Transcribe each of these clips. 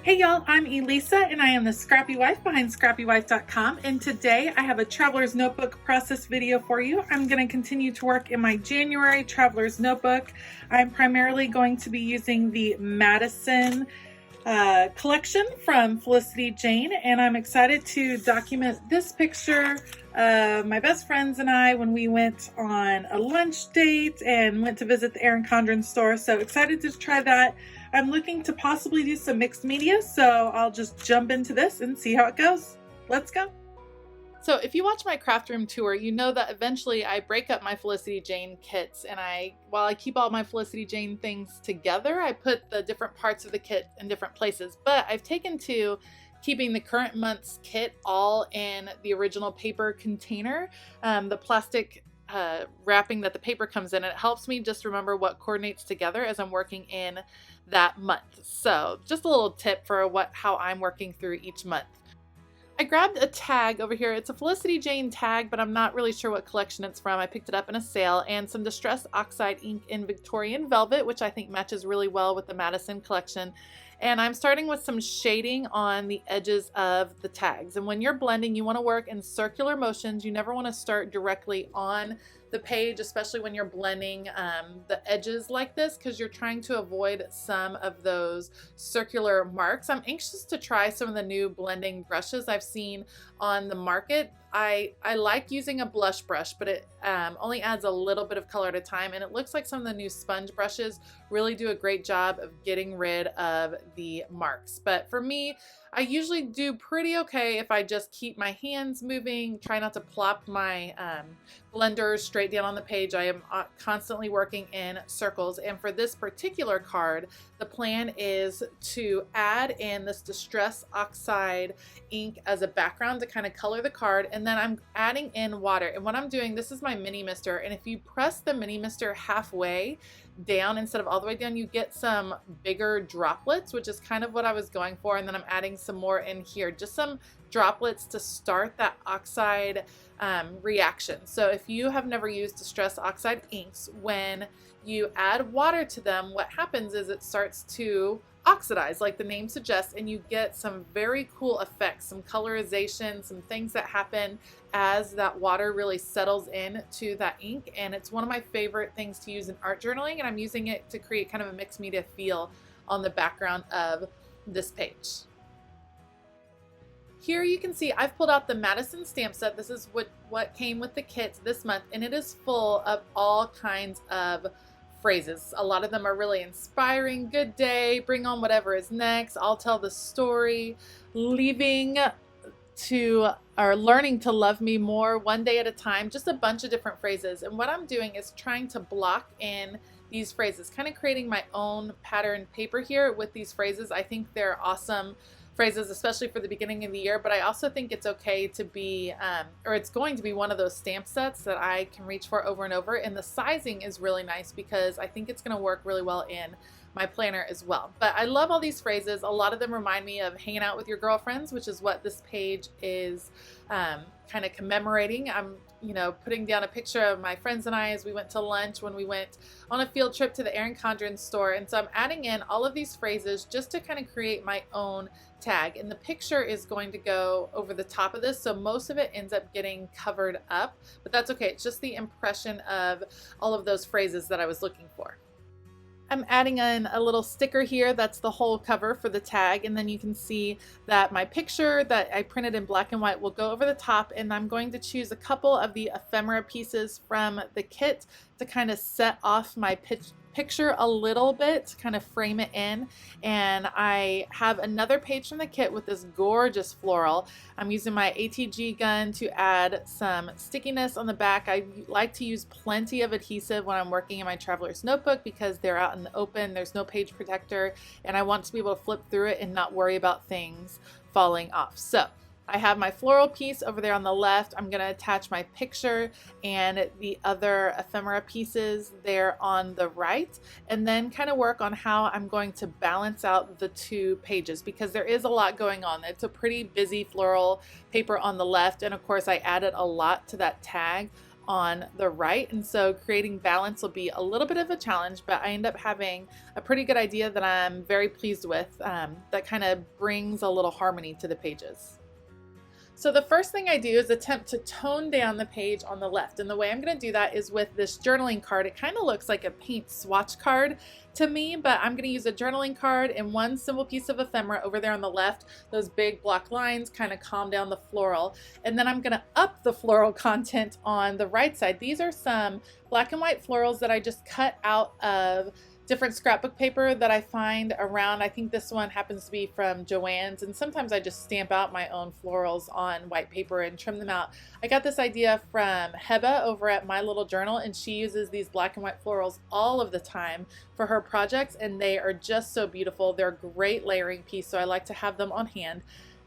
Hey y'all, I'm Elisa and I am the Scrappy Wife behind scrappywife.com, and today I have a traveler's notebook process video for you. I'm going to continue to work in my January traveler's notebook. I'm primarily going to be using the Madison collection from Felicity Jane, and I'm excited to document this picture of my best friends and I when we went on a lunch date and went to visit the Erin Condren store. So excited to try that. I'm looking to possibly do some mixed media, so I'll just jump into this and see how it goes. Let's go. So if you watch my craft room tour, you know that eventually I break up my Felicity Jane kits, and while I keep all my Felicity Jane things together, I put the different parts of the kit in different places. But I've taken to keeping the current month's kit all in the original paper container, the plastic wrapping that the paper comes in. It helps me just remember what coordinates together as I'm working in that month. So just a little tip for how I'm working through each month. I grabbed a tag over here. It's a Felicity Jane tag, but I'm not really sure what collection it's from. I picked it up in a sale, and some Distress Oxide ink in Victorian Velvet, which I think matches really well with the Madison collection. And I'm starting with some shading on the edges of the tags. And when you're blending, you want to work in circular motions. You never want to start directly on the page, especially when you're blending the edges like this, because you're trying to avoid some of those circular marks. I'm anxious to try some of the new blending brushes I've seen on the market. I like using a blush brush, but it only adds a little bit of color at a time, and it looks like some of the new sponge brushes really do a great job of getting rid of the marks. But for me, I usually do pretty okay if I just keep my hands moving, try not to plop my blender straight down on the page. I am constantly working in circles, and for this particular card, the plan is to add in this Distress Oxide ink as a background to kind of color the card, and then I'm adding in water. And what I'm doing, this is my mini mister, and if you press the mini mister halfway down instead of all the way down, you get some bigger droplets, which is kind of what I was going for. And then I'm adding some more in here, just some droplets to start that oxide reaction. So if you have never used Distress Oxide inks, when you add water to them, what happens is it starts to oxidize like the name suggests, and you get some very cool effects, some colorization, some things that happen as that water really settles in to that ink. And it's one of my favorite things to use in art journaling, and I'm using it to create kind of a mixed media feel on the background of this page. Here you can see I've pulled out the Madison stamp set. This is what came with the kit this month, and it is full of all kinds of phrases. A lot of them are really inspiring. Good day, bring on whatever is next, I'll tell the story, leaving to or learning to love me more, one day at a time, just a bunch of different phrases. And what I'm doing is trying to block in these phrases, kind of creating my own pattern paper here with these phrases. I think they're awesome phrases, especially for the beginning of the year, but I also think it's okay to be, or it's going to be one of those stamp sets that I can reach for over and over. And the sizing is really nice because I think it's going to work really well in my planner as well. But I love all these phrases. A lot of them remind me of hanging out with your girlfriends, which is what this page is kind of commemorating. I'm putting down a picture of my friends and I as we went to lunch when we went on a field trip to the Erin Condren store. And so I'm adding in all of these phrases just to kind of create my own tag. And the picture is going to go over the top of this, so most of it ends up getting covered up, but that's okay. It's just the impression of all of those phrases that I was looking for. I'm adding in a little sticker here. That's the whole cover for the tag. And then you can see that my picture that I printed in black and white will go over the top. And I'm going to choose a couple of the ephemera pieces from the kit to kind of set off my picture a little bit, to kind of frame it in. And I have another page from the kit with this gorgeous floral. I'm using my ATG gun to add some stickiness on the back. I like to use plenty of adhesive when I'm working in my traveler's notebook because they're out in the open, there's no page protector, and I want to be able to flip through it and not worry about things falling off. So I have my floral piece over there on the left. I'm going to attach my picture and the other ephemera pieces there on the right, and then kind of work on how I'm going to balance out the two pages because there is a lot going on. It's a pretty busy floral paper on the left, and of course I added a lot to that tag on the right, and so creating balance will be a little bit of a challenge, but I end up having a pretty good idea that I'm very pleased with, that kind of brings a little harmony to the pages. So the first thing I do is attempt to tone down the page on the left. And the way I'm going to do that is with this journaling card. It kind of looks like a paint swatch card to me, but I'm going to use a journaling card and one simple piece of ephemera over there on the left. Those big block lines kind of calm down the floral. And then I'm going to up the floral content on the right side. These are some black and white florals that I just cut out of different scrapbook paper that I find around. I think this one happens to be from Joann's, and sometimes I just stamp out my own florals on white paper and trim them out. I got this idea from Heba over at My Little Journal, and she uses these black and white florals all of the time for her projects, and they are just so beautiful. They're a great layering piece, so I like to have them on hand.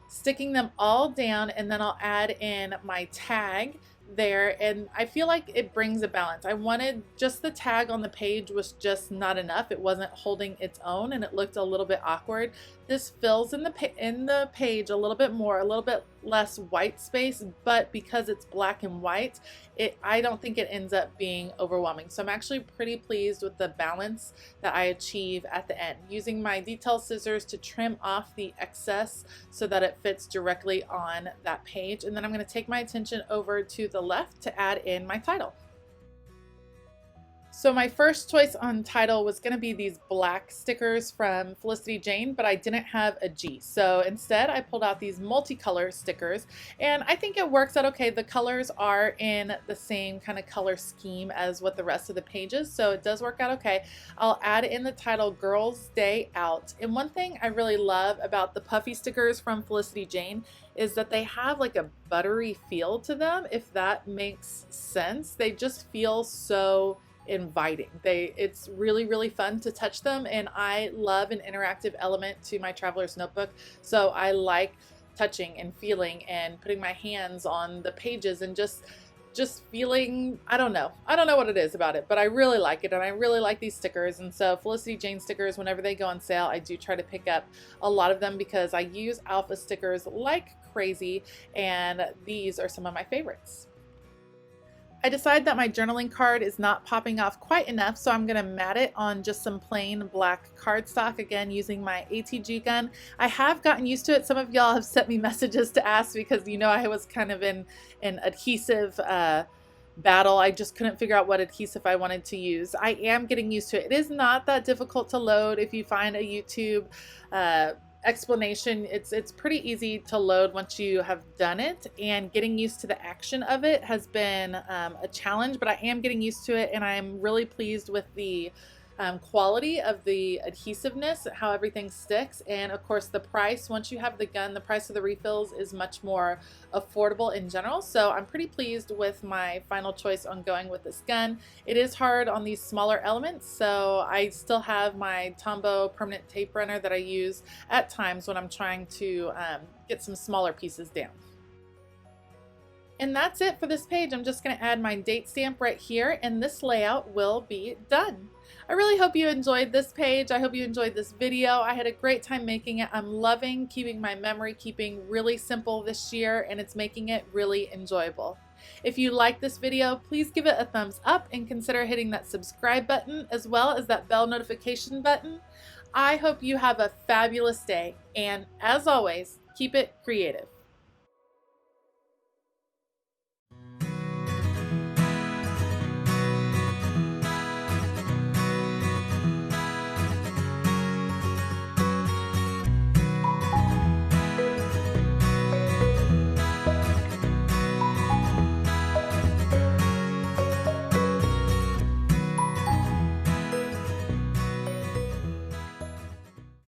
Sticking them all down, and then I'll add in my tag there, and I feel like it brings a balance. I wanted just the tag on the page was just not enough. It wasn't holding its own and it looked a little bit awkward. This fills in the page a little bit more, a little bit less white space, but because it's black and white, I don't think it ends up being overwhelming. So I'm actually pretty pleased with the balance that I achieve at the end, using my detail scissors to trim off the excess so that it fits directly on that page. And then I'm going to take my attention over to the left to add in my title. So my first choice on title was going to be these black stickers from Felicity Jane, but I didn't have a G. So instead I pulled out these multicolor stickers, and I think it works out okay. The colors are in the same kind of color scheme as what the rest of the page is, so it does work out okay. I'll add in the title Girls Day Out. And one thing I really love about the puffy stickers from Felicity Jane is that they have like a buttery feel to them, if that makes sense. They just feel so inviting. It's really fun to touch them, and I love an interactive element to my traveler's notebook, so I like touching and feeling and putting my hands on the pages and just feeling, I don't know what it is about it, but I really like it, and I really like these stickers. And so Felicity Jane stickers, whenever they go on sale, I do try to pick up a lot of them because I use alpha stickers like crazy, and these are some of my favorites. I decided that my journaling card is not popping off quite enough, so I'm going to mat it on just some plain black cardstock, again using my ATG gun. I have gotten used to it. Some of y'all have sent me messages to ask because I was kind of in an adhesive battle. I just couldn't figure out what adhesive I wanted to use. I am getting used to it. It is not that difficult to load. If you find a YouTube explanation, it's pretty easy to load once you have done it, and getting used to the action of it has been a challenge, but I am getting used to it, and I'm really pleased with the quality of the adhesiveness, how everything sticks, and of course the price. Once you have the gun, the price of the refills is much more affordable in general, so I'm pretty pleased with my final choice on going with this gun. It is hard on these smaller elements, so I still have my Tombow permanent tape runner that I use at times when I'm trying to get some smaller pieces down. And that's it for this page. I'm just going to add my date stamp right here, and this layout will be done. I really hope you enjoyed this page. I hope you enjoyed this video. I had a great time making it. I'm loving keeping my memory keeping really simple this year, and it's making it really enjoyable. If you like this video, please give it a thumbs up and consider hitting that subscribe button as well as that bell notification button. I hope you have a fabulous day, and as always, keep it creative.